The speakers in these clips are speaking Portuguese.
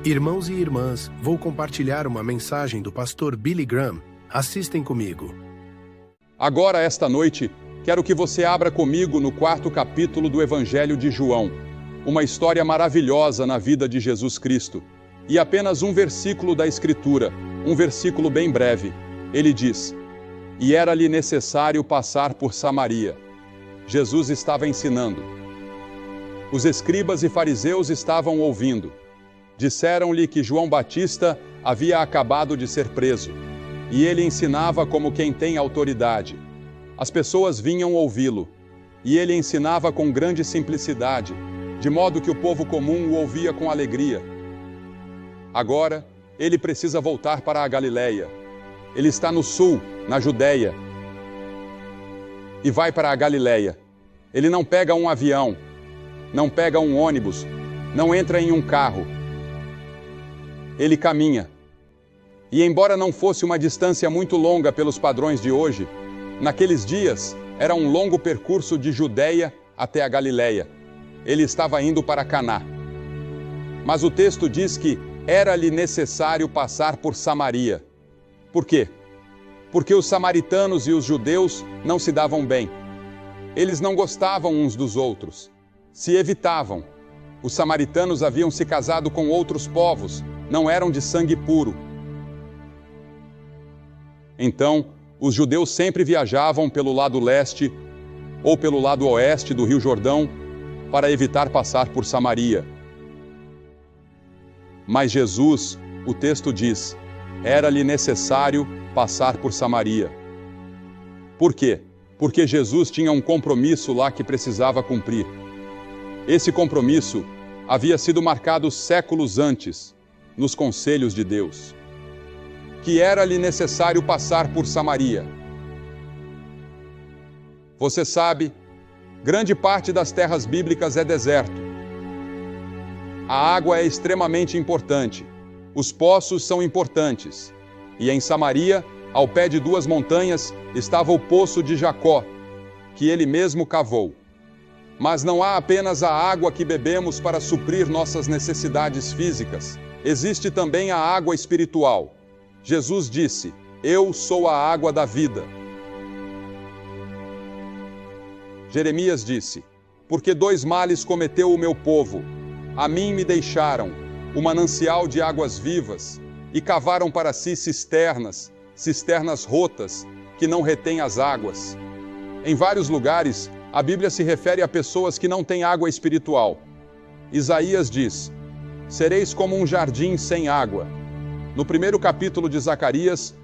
Irmãos e irmãs, vou compartilhar uma mensagem do pastor Billy Graham. Assistem comigo. Agora, esta noite, quero que você abra comigo no 4º capítulo do Evangelho de João, uma história maravilhosa na vida de Jesus Cristo. E apenas um versículo da Escritura, um versículo bem breve. Ele diz: "E era-lhe necessário passar por Samaria." Jesus estava ensinando. Os escribas e fariseus estavam ouvindo. Disseram-lhe que João Batista havia acabado de ser preso, e ele ensinava como quem tem autoridade. As pessoas vinham ouvi-lo, e ele ensinava com grande simplicidade, de modo que o povo comum o ouvia com alegria. Agora, ele precisa voltar para a Galileia. Ele está no sul, na Judeia, e vai para a Galileia. Ele não pega um avião, não pega um ônibus, não entra em um carro. Ele caminha. E embora não fosse uma distância muito longa pelos padrões de hoje, naqueles dias era um longo percurso de Judeia até a Galileia. Ele estava indo para Caná. Mas o texto diz que era-lhe necessário passar por Samaria. Por quê? Porque os samaritanos e os judeus não se davam bem. Eles não gostavam uns dos outros. Se evitavam. Os samaritanos haviam se casado com outros povos, não eram de sangue puro. Então, os judeus sempre viajavam pelo lado leste ou pelo lado oeste do Rio Jordão para evitar passar por Samaria. Mas Jesus, o texto diz, era-lhe necessário passar por Samaria. Por quê? Porque Jesus tinha um compromisso lá que precisava cumprir. Esse compromisso havia sido marcado séculos antes, nos conselhos de Deus, que era-lhe necessário passar por Samaria. Você sabe, grande parte das terras bíblicas é deserto. A água é extremamente importante, os poços são importantes, e em Samaria, ao pé de 2 montanhas, estava o poço de Jacó, que ele mesmo cavou. Mas não há apenas a água que bebemos para suprir nossas necessidades físicas. Existe também a água espiritual. Jesus disse: "Eu sou a água da vida." Jeremias disse: "Porque 2 males cometeu o meu povo. A mim me deixaram o manancial de águas vivas e cavaram para si cisternas rotas que não retêm as águas." Em vários lugares, a Bíblia se refere a pessoas que não têm água espiritual. Isaías diz: "Sereis como um jardim sem água." No 1º capítulo de Zacarias,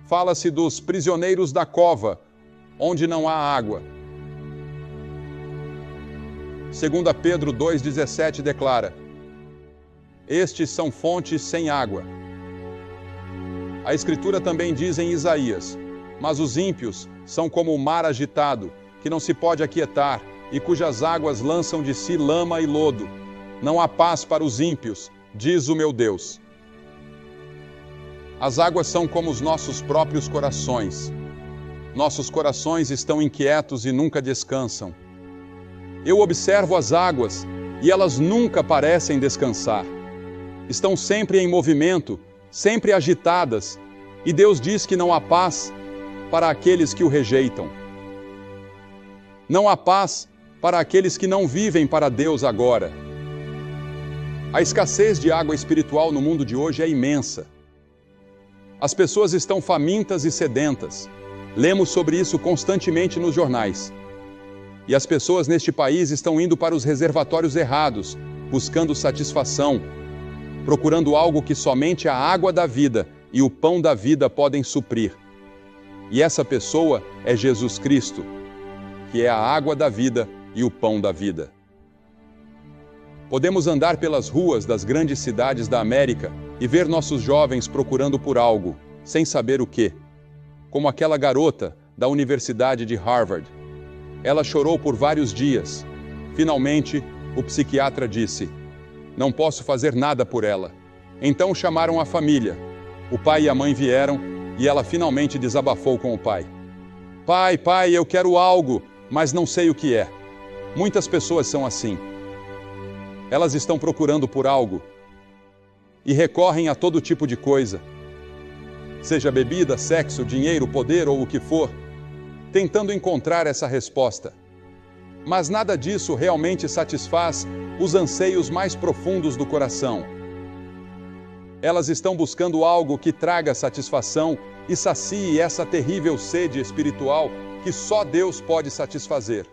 fala-se dos prisioneiros da cova, onde não há água. 2 Pedro 2,17 declara: "Estes são fontes sem água." A Escritura também diz em Isaías: "Mas os ímpios são como o mar agitado, que não se pode aquietar, e cujas águas lançam de si lama e lodo. Não há paz para os ímpios, diz o meu Deus." As águas são como os nossos próprios corações. Nossos corações estão inquietos e nunca descansam. Eu observo as águas e elas nunca parecem descansar. Estão sempre em movimento, sempre agitadas, e Deus diz que não há paz para aqueles que o rejeitam. Não há paz para aqueles que não vivem para Deus agora. A escassez de água espiritual no mundo de hoje é imensa. As pessoas estão famintas e sedentas. Lemos sobre isso constantemente nos jornais. E as pessoas neste país estão indo para os reservatórios errados, buscando satisfação, procurando algo que somente a água da vida e o pão da vida podem suprir. E essa pessoa é Jesus Cristo, que é a água da vida e o pão da vida. Podemos andar pelas ruas das grandes cidades da América e ver nossos jovens procurando por algo, sem saber o quê. Como aquela garota da Universidade de Harvard. Ela chorou por vários dias. Finalmente, o psiquiatra disse: "Não posso fazer nada por ela." Então chamaram a família. O pai e a mãe vieram e ela finalmente desabafou com o pai. Pai, eu quero algo, mas não sei o que é." Muitas pessoas são assim. Elas estão procurando por algo, e recorrem a todo tipo de coisa, seja bebida, sexo, dinheiro, poder ou o que for, tentando encontrar essa resposta. Mas nada disso realmente satisfaz os anseios mais profundos do coração. Elas estão buscando algo que traga satisfação e sacie essa terrível sede espiritual que só Deus pode satisfazer.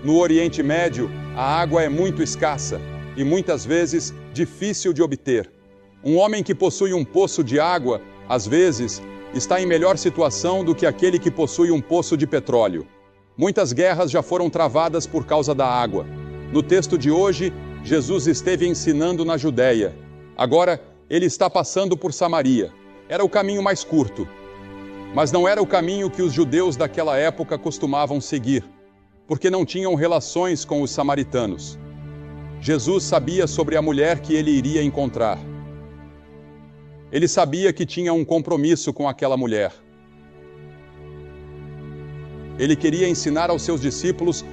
No Oriente Médio, a água é muito escassa e muitas vezes difícil de obter. Um homem que possui um poço de água, às vezes, está em melhor situação do que aquele que possui um poço de petróleo. Muitas guerras já foram travadas por causa da água. No texto de hoje, Jesus esteve ensinando na Judéia. Agora, ele está passando por Samaria. Era o caminho mais curto. Mas não era o caminho que os judeus daquela época costumavam seguir, porque não tinham relações com os samaritanos. Jesus sabia sobre a mulher que ele iria encontrar. Ele sabia que tinha um compromisso com aquela mulher. Ele queria ensinar aos seus discípulos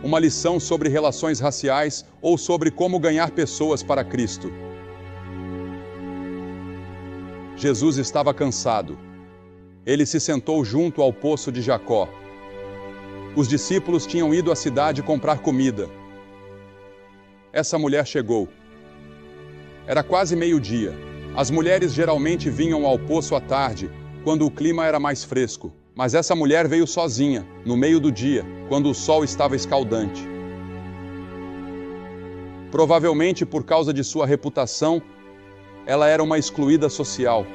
uma lição sobre relações raciais ou sobre como ganhar pessoas para Cristo. Jesus estava cansado. Ele se sentou junto ao poço de Jacó. Os discípulos tinham ido à cidade comprar comida. Essa mulher chegou. Era quase meio-dia. As mulheres geralmente vinham ao poço à tarde, quando o clima era mais fresco. Mas essa mulher veio sozinha, no meio do dia, quando o sol estava escaldante. Provavelmente por causa de sua reputação, ela era uma excluída social.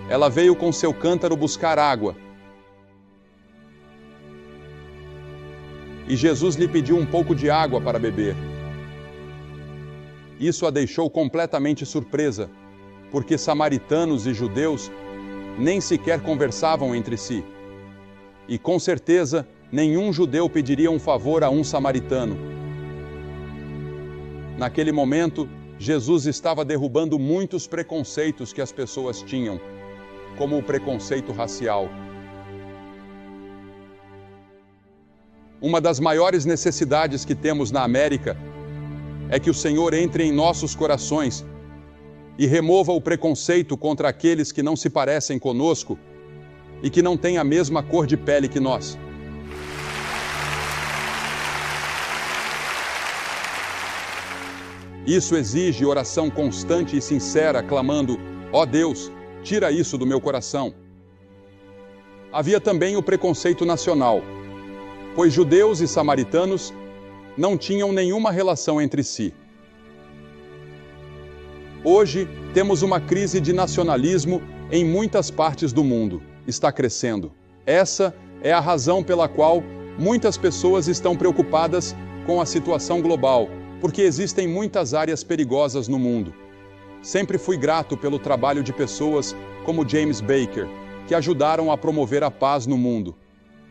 Ela veio com seu cântaro buscar água. E Jesus lhe pediu um pouco de água para beber. Isso a deixou completamente surpresa, porque samaritanos e judeus nem sequer conversavam entre si. E com certeza, nenhum judeu pediria um favor a um samaritano. Naquele momento, Jesus estava derrubando muitos preconceitos que as pessoas tinham, como o preconceito racial. Uma das maiores necessidades que temos na América é que o Senhor entre em nossos corações e remova o preconceito contra aqueles que não se parecem conosco e que não têm a mesma cor de pele que nós. Isso exige oração constante e sincera, clamando: ó Deus, tira isso do meu coração. Havia também o preconceito nacional, pois judeus e samaritanos não tinham nenhuma relação entre si. Hoje, temos uma crise de nacionalismo em muitas partes do mundo. Está crescendo. Essa é a razão pela qual muitas pessoas estão preocupadas com a situação global, porque existem muitas áreas perigosas no mundo. Sempre fui grato pelo trabalho de pessoas como James Baker, que ajudaram a promover a paz no mundo.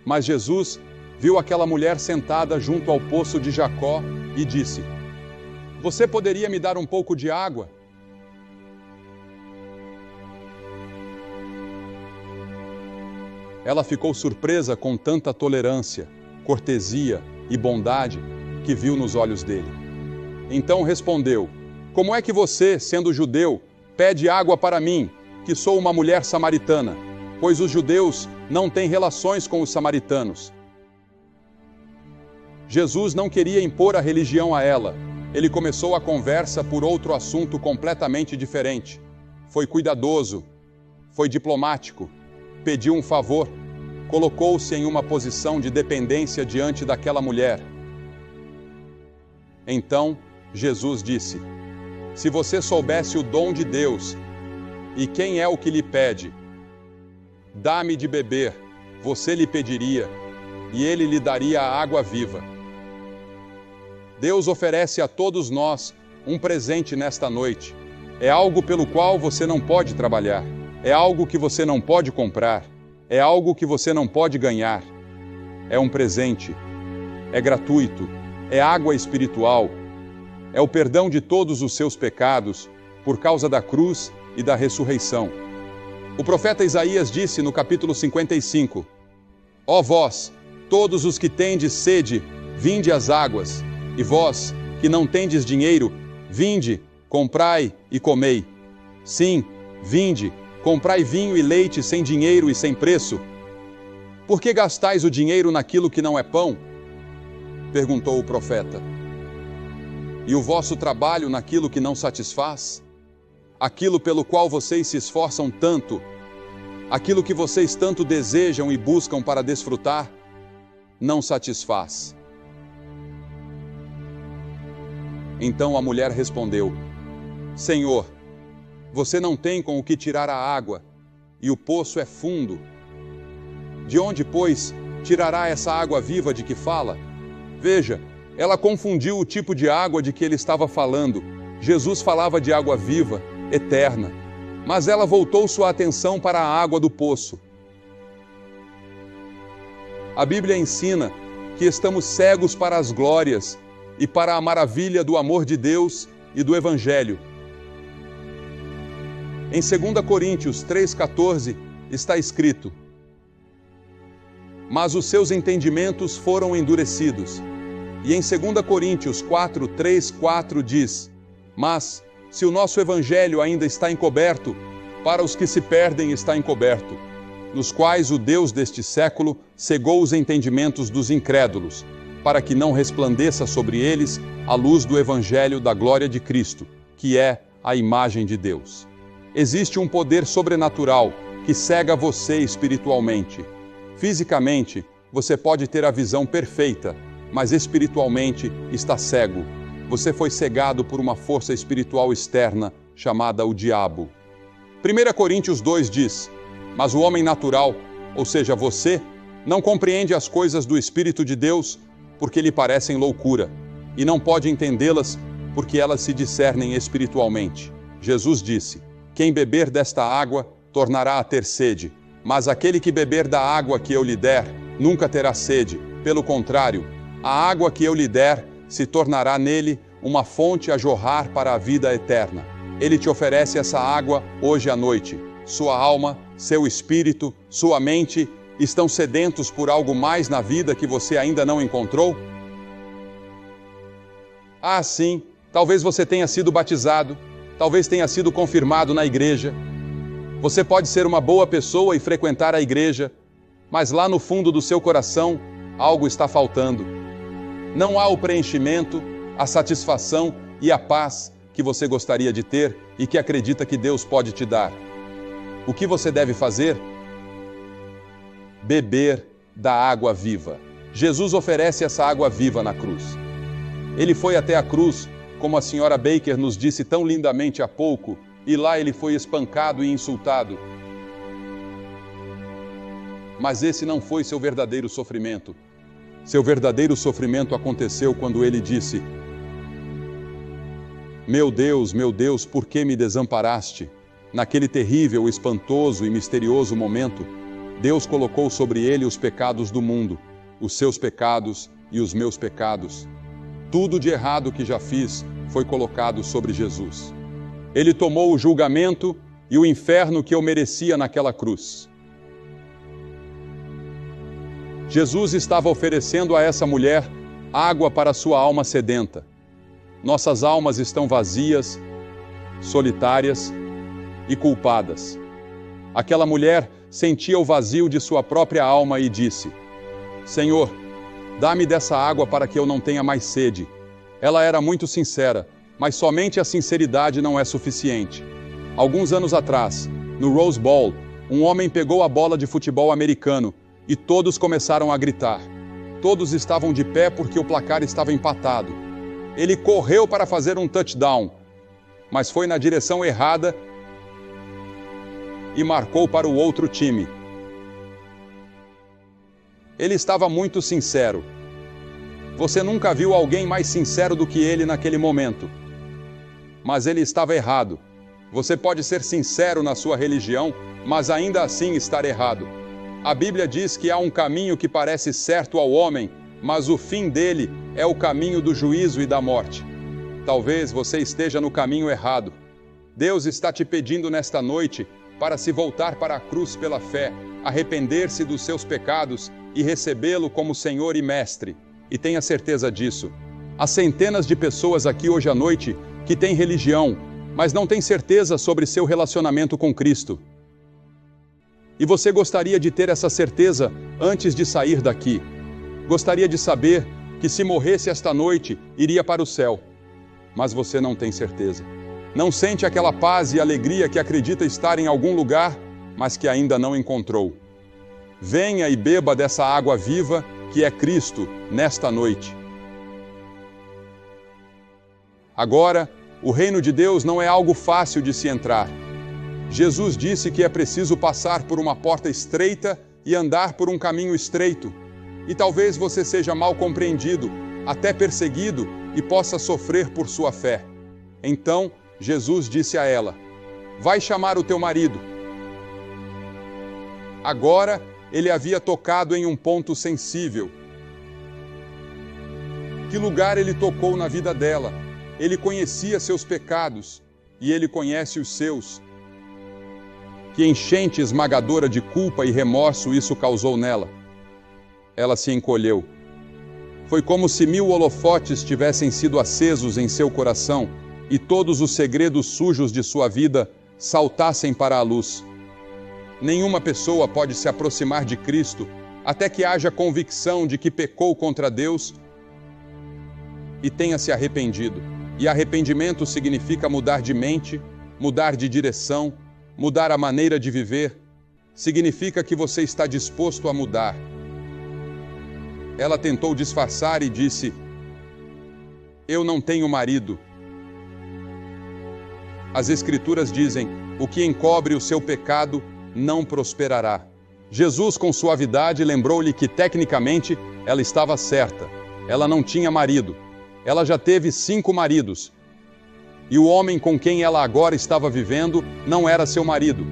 Mas Jesus viu aquela mulher sentada junto ao poço de Jacó e disse: você poderia me dar um pouco de água? Ela ficou surpresa com tanta tolerância, cortesia e bondade que viu nos olhos dele. Então respondeu: como é que você, sendo judeu, pede água para mim, que sou uma mulher samaritana? Pois os judeus não têm relações com os samaritanos. Jesus não queria impor a religião a ela. Ele começou a conversa por outro assunto completamente diferente. Foi cuidadoso, foi diplomático, pediu um favor, colocou-se em uma posição de dependência diante daquela mulher. Então, Jesus disse: se você soubesse o dom de Deus e quem é o que lhe pede, dá-me de beber, você lhe pediria, e ele lhe daria a água viva. Deus oferece a todos nós um presente nesta noite. É algo pelo qual você não pode trabalhar. É algo que você não pode comprar. É algo que você não pode ganhar. É um presente. É gratuito. É água espiritual. É o perdão de todos os seus pecados por causa da cruz e da ressurreição. O profeta Isaías disse no capítulo 55: ó vós, todos os que tendes sede, vinde às águas, e vós, que não tendes dinheiro, vinde, comprai e comei. Sim, vinde, comprai vinho e leite sem dinheiro e sem preço. Por que gastais o dinheiro naquilo que não é pão? Perguntou o profeta. E o vosso trabalho naquilo que não satisfaz? Aquilo pelo qual vocês se esforçam tanto, aquilo que vocês tanto desejam e buscam para desfrutar, não satisfaz. Então a mulher respondeu: Senhor, você não tem com o que tirar a água, e o poço é fundo. De onde, pois, tirará essa água viva de que fala? Veja, ela confundiu o tipo de água de que ele estava falando. Jesus falava de água viva, eterna, mas ela voltou sua atenção para a água do poço. A Bíblia ensina que estamos cegos para as glórias e para a maravilha do amor de Deus e do Evangelho. Em 2 Coríntios 3,14 está escrito: mas os seus entendimentos foram endurecidos. E em 2 Coríntios 4:3-4 diz: mas, se o nosso Evangelho ainda está encoberto, para os que se perdem está encoberto, nos quais o Deus deste século cegou os entendimentos dos incrédulos, para que não resplandeça sobre eles a luz do Evangelho da glória de Cristo, que é a imagem de Deus. Existe um poder sobrenatural que cega você espiritualmente. Fisicamente, você pode ter a visão perfeita, mas espiritualmente está cego. Você foi cegado por uma força espiritual externa chamada o diabo. 1 Coríntios 2 diz: mas o homem natural, ou seja, você, não compreende as coisas do Espírito de Deus porque lhe parecem loucura, e não pode entendê-las porque elas se discernem espiritualmente. Jesus disse: quem beber desta água tornará a ter sede, mas aquele que beber da água que eu lhe der nunca terá sede. Pelo contrário, a água que eu lhe der se tornará nele uma fonte a jorrar para a vida eterna. Ele te oferece essa água hoje à noite. Sua alma, seu espírito, sua mente estão sedentos por algo mais na vida que você ainda não encontrou? Ah, sim, talvez você tenha sido batizado, talvez tenha sido confirmado na igreja. Você pode ser uma boa pessoa e frequentar a igreja, mas lá no fundo do seu coração, algo está faltando. Não há o preenchimento, a satisfação e a paz que você gostaria de ter e que acredita que Deus pode te dar. O que você deve fazer? Beber da água viva. Jesus oferece essa água viva na cruz. Ele foi até a cruz, como a senhora Baker nos disse tão lindamente há pouco, e lá ele foi espancado e insultado. Mas esse não foi seu verdadeiro sofrimento. Seu verdadeiro sofrimento aconteceu quando ele disse: meu Deus, por que me desamparaste? Naquele terrível, espantoso e misterioso momento, Deus colocou sobre ele os pecados do mundo, os seus pecados e os meus pecados. Tudo de errado que já fiz foi colocado sobre Jesus. Ele tomou o julgamento e o inferno que eu merecia naquela cruz. Jesus estava oferecendo a essa mulher água para sua alma sedenta. Nossas almas estão vazias, solitárias e culpadas. Aquela mulher sentia o vazio de sua própria alma e disse: Senhor, dá-me dessa água para que eu não tenha mais sede. Ela era muito sincera, mas somente a sinceridade não é suficiente. Alguns anos atrás, no Rose Bowl, um homem pegou a bola de futebol americano e todos começaram a gritar. Todos estavam de pé porque o placar estava empatado. Ele correu para fazer um touchdown, mas foi na direção errada e marcou para o outro time. Ele estava muito sincero. Você nunca viu alguém mais sincero do que ele naquele momento. Mas ele estava errado. Você pode ser sincero na sua religião, mas ainda assim estar errado. A Bíblia diz que há um caminho que parece certo ao homem, mas o fim dele é o caminho do juízo e da morte. Talvez você esteja no caminho errado. Deus está te pedindo nesta noite para se voltar para a cruz pela fé, arrepender-se dos seus pecados e recebê-lo como Senhor e Mestre. E tenha certeza disso. Há centenas de pessoas aqui hoje à noite que têm religião, mas não têm certeza sobre seu relacionamento com Cristo. E você gostaria de ter essa certeza antes de sair daqui. Gostaria de saber que se morresse esta noite, iria para o céu. Mas você não tem certeza. Não sente aquela paz e alegria que acredita estar em algum lugar, mas que ainda não encontrou. Venha e beba dessa água viva que é Cristo nesta noite. Agora, o reino de Deus não é algo fácil de se entrar. Jesus disse que é preciso passar por uma porta estreita e andar por um caminho estreito. E talvez você seja mal compreendido, até perseguido e possa sofrer por sua fé. Então, Jesus disse a ela: vai chamar o teu marido. Agora, ele havia tocado em um ponto sensível. Que lugar ele tocou na vida dela? Ele conhecia seus pecados e ele conhece os seus. Que enchente esmagadora de culpa e remorso isso causou nela. Ela se encolheu. Foi como se 1000 holofotes tivessem sido acesos em seu coração e todos os segredos sujos de sua vida saltassem para a luz. Nenhuma pessoa pode se aproximar de Cristo até que haja convicção de que pecou contra Deus e tenha se arrependido. E arrependimento significa mudar de mente, mudar de direção, mudar a maneira de viver. Significa que você está disposto a mudar. Ela tentou disfarçar e disse: eu não tenho marido. As Escrituras dizem: o que encobre o seu pecado não prosperará. Jesus, com suavidade, lembrou-lhe que, tecnicamente, ela estava certa. Ela não tinha marido. Ela já teve 5 maridos. E o homem com quem ela agora estava vivendo não era seu marido.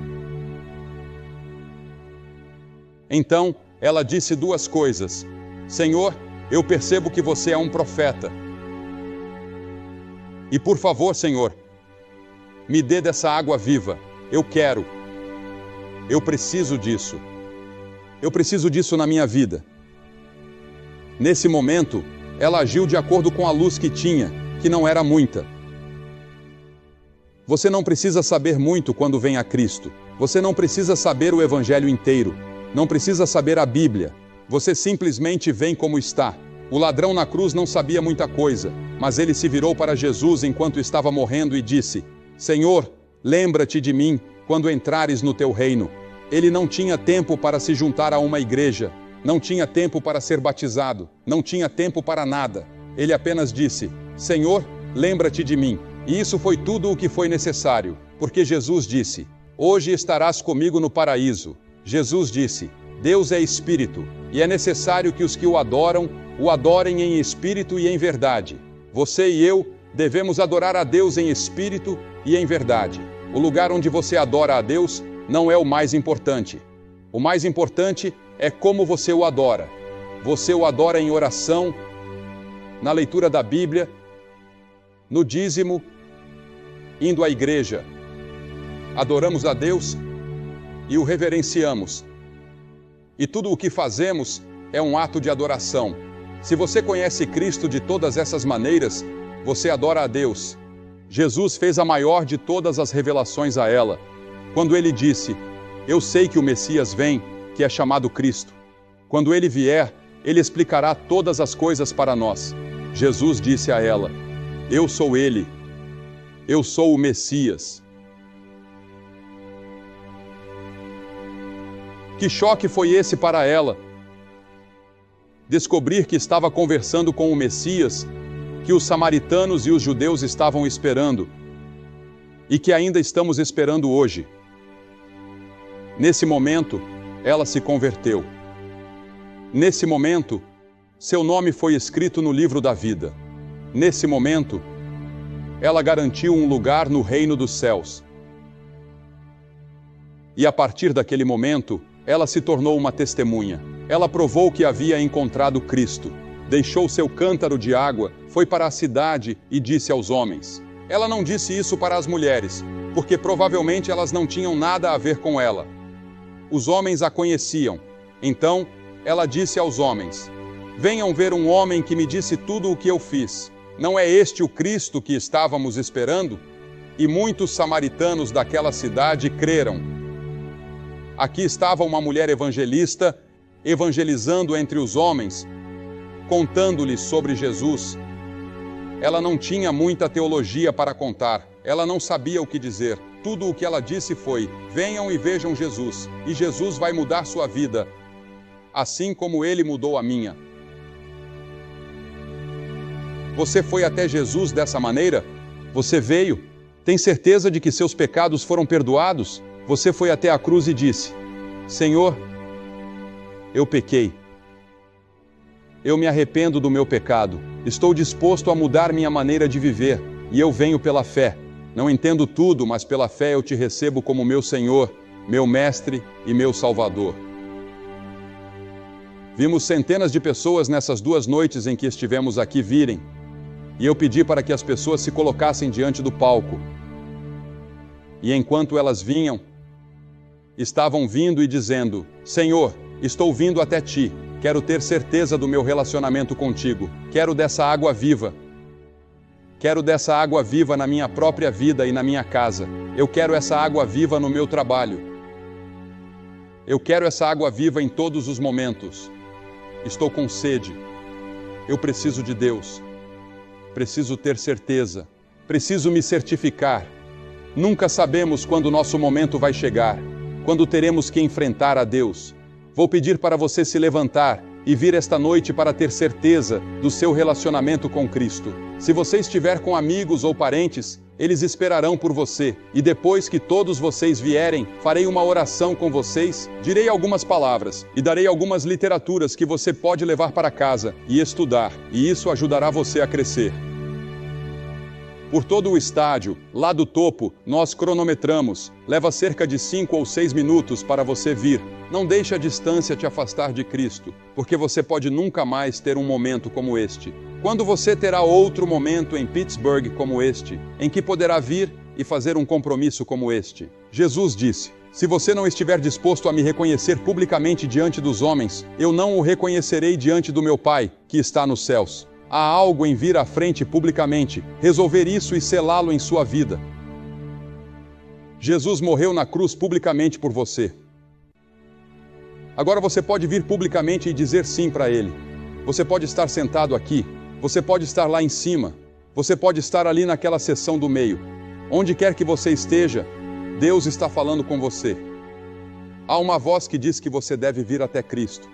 Então, ela disse 2 coisas. Senhor, eu percebo que você é um profeta. E por favor, Senhor, me dê dessa água viva. Eu quero. Eu preciso disso. Eu preciso disso na minha vida. Nesse momento, ela agiu de acordo com a luz que tinha, que não era muita. Você não precisa saber muito quando vem a Cristo. Você não precisa saber o Evangelho inteiro. Não precisa saber a Bíblia. Você simplesmente vem como está. O ladrão na cruz não sabia muita coisa, mas ele se virou para Jesus enquanto estava morrendo e disse: Senhor, lembra-te de mim quando entrares no teu reino. Ele não tinha tempo para se juntar a uma igreja, não tinha tempo para ser batizado, não tinha tempo para nada. Ele apenas disse: Senhor, lembra-te de mim. E isso foi tudo o que foi necessário, porque Jesus disse: hoje estarás comigo no paraíso. Jesus disse: Deus é espírito, e é necessário que os que o adorem em espírito e em verdade. Você e eu devemos adorar a Deus em espírito e em verdade. O lugar onde você adora a Deus não é o mais importante. O mais importante é como você o adora. Você o adora em oração, na leitura da Bíblia, no dízimo, indo à igreja. Adoramos a Deus e o reverenciamos. E tudo o que fazemos é um ato de adoração. Se você conhece Cristo de todas essas maneiras, você adora a Deus. Jesus fez a maior de todas as revelações a ela, quando ele disse: eu sei que o Messias vem, que é chamado Cristo. Quando ele vier, ele explicará todas as coisas para nós. Jesus disse a ela: eu sou ele. Eu sou o Messias. Que choque foi esse para ela? Descobrir que estava conversando com o Messias, que os samaritanos e os judeus estavam esperando, e que ainda estamos esperando hoje. Nesse momento, ela se converteu. Nesse momento, seu nome foi escrito no livro da vida. Nesse momento, ela garantiu um lugar no reino dos céus. E a partir daquele momento, ela se tornou uma testemunha. Ela provou que havia encontrado Cristo. Deixou seu cântaro de água, foi para a cidade e disse aos homens. Ela não disse isso para as mulheres, porque provavelmente elas não tinham nada a ver com ela. Os homens a conheciam. Então, ela disse aos homens: venham ver um homem que me disse tudo o que eu fiz. Não é este o Cristo que estávamos esperando? E muitos samaritanos daquela cidade creram. Aqui estava uma mulher evangelista, evangelizando entre os homens, contando-lhes sobre Jesus. Ela não tinha muita teologia para contar, ela não sabia o que dizer. Tudo o que ela disse foi: venham e vejam Jesus, e Jesus vai mudar sua vida, assim como ele mudou a minha. Você foi até Jesus dessa maneira? Você veio? Tem certeza de que seus pecados foram perdoados? Você foi até a cruz e disse: Senhor, eu pequei. Eu me arrependo do meu pecado. Estou disposto a mudar minha maneira de viver, e eu venho pela fé. Não entendo tudo, mas pela fé eu te recebo como meu Senhor, meu Mestre e meu Salvador. Vimos centenas de pessoas nessas 2 noites em que estivemos aqui virem, e eu pedi para que as pessoas se colocassem diante do palco. E enquanto elas vinham, estavam vindo e dizendo: Senhor, estou vindo até ti, quero ter certeza do meu relacionamento contigo, quero dessa água viva. Quero dessa água viva na minha própria vida e na minha casa. Eu quero essa água viva no meu trabalho. Eu quero essa água viva em todos os momentos. Estou com sede. Eu preciso de Deus. Preciso ter certeza. Preciso me certificar. Nunca sabemos quando o nosso momento vai chegar, quando teremos que enfrentar a Deus. Vou pedir para você se levantar e vir esta noite para ter certeza do seu relacionamento com Cristo. Se você estiver com amigos ou parentes, eles esperarão por você. E depois que todos vocês vierem, farei uma oração com vocês, direi algumas palavras e darei algumas literaturas que você pode levar para casa e estudar. E isso ajudará você a crescer. Por todo o estádio, lá do topo, nós cronometramos. Leva cerca de 5 ou 6 minutos para você vir. Não deixe a distância te afastar de Cristo, porque você pode nunca mais ter um momento como este. Quando você terá outro momento em Pittsburgh como este, em que poderá vir e fazer um compromisso como este? Jesus disse: se você não estiver disposto a me reconhecer publicamente diante dos homens, eu não o reconhecerei diante do meu Pai, que está nos céus. Há algo em vir à frente publicamente, resolver isso e selá-lo em sua vida. Jesus morreu na cruz publicamente por você. Agora você pode vir publicamente e dizer sim para Ele. Você pode estar sentado aqui, você pode estar lá em cima, você pode estar ali naquela seção do meio. Onde quer que você esteja, Deus está falando com você. Há uma voz que diz que você deve vir até Cristo.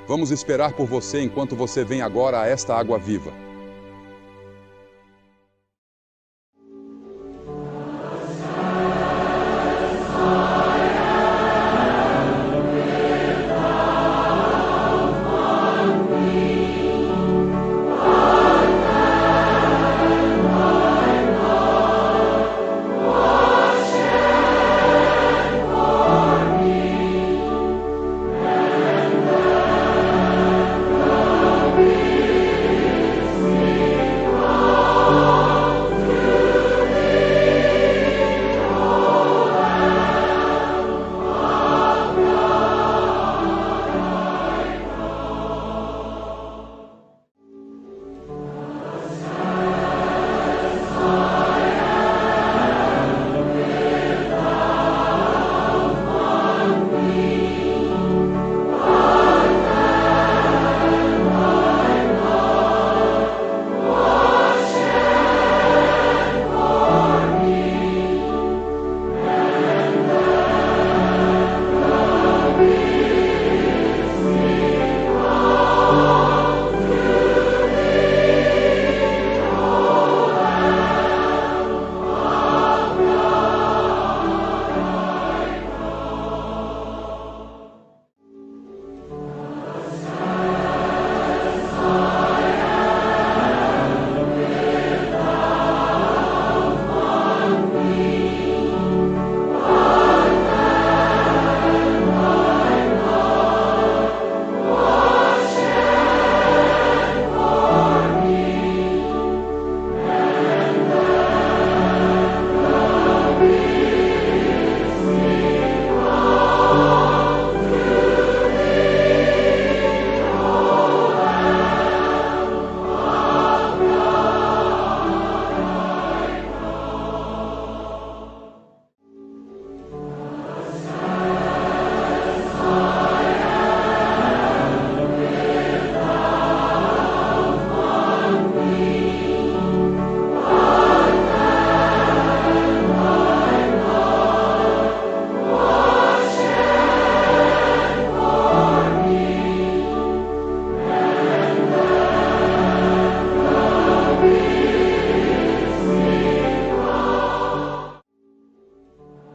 Vamos esperar por você enquanto você vem agora a esta água viva.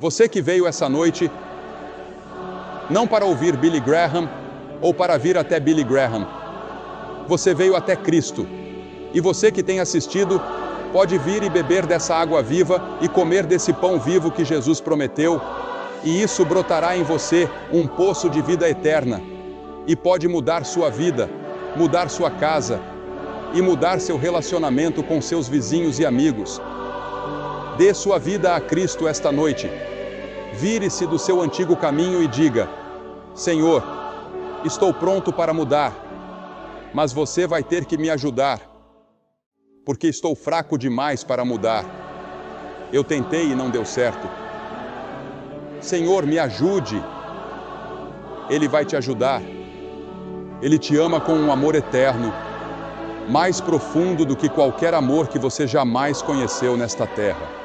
Você que veio essa noite não para ouvir Billy Graham ou para vir até Billy Graham. Você veio até Cristo. E você que tem assistido pode vir e beber dessa água viva e comer desse pão vivo que Jesus prometeu, e isso brotará em você um poço de vida eterna. E pode mudar sua vida, mudar sua casa e mudar seu relacionamento com seus vizinhos e amigos. Dê sua vida a Cristo esta noite. Vire-se do seu antigo caminho e diga: Senhor, estou pronto para mudar, mas você vai ter que me ajudar, porque estou fraco demais para mudar. Eu tentei e não deu certo. Senhor, me ajude. Ele vai te ajudar. Ele te ama com um amor eterno, mais profundo do que qualquer amor que você jamais conheceu nesta terra.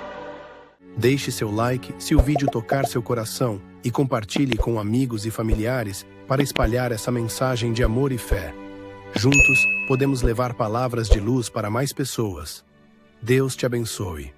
Deixe seu like se o vídeo tocar seu coração e compartilhe com amigos e familiares para espalhar essa mensagem de amor e fé. Juntos, podemos levar palavras de luz para mais pessoas. Deus te abençoe.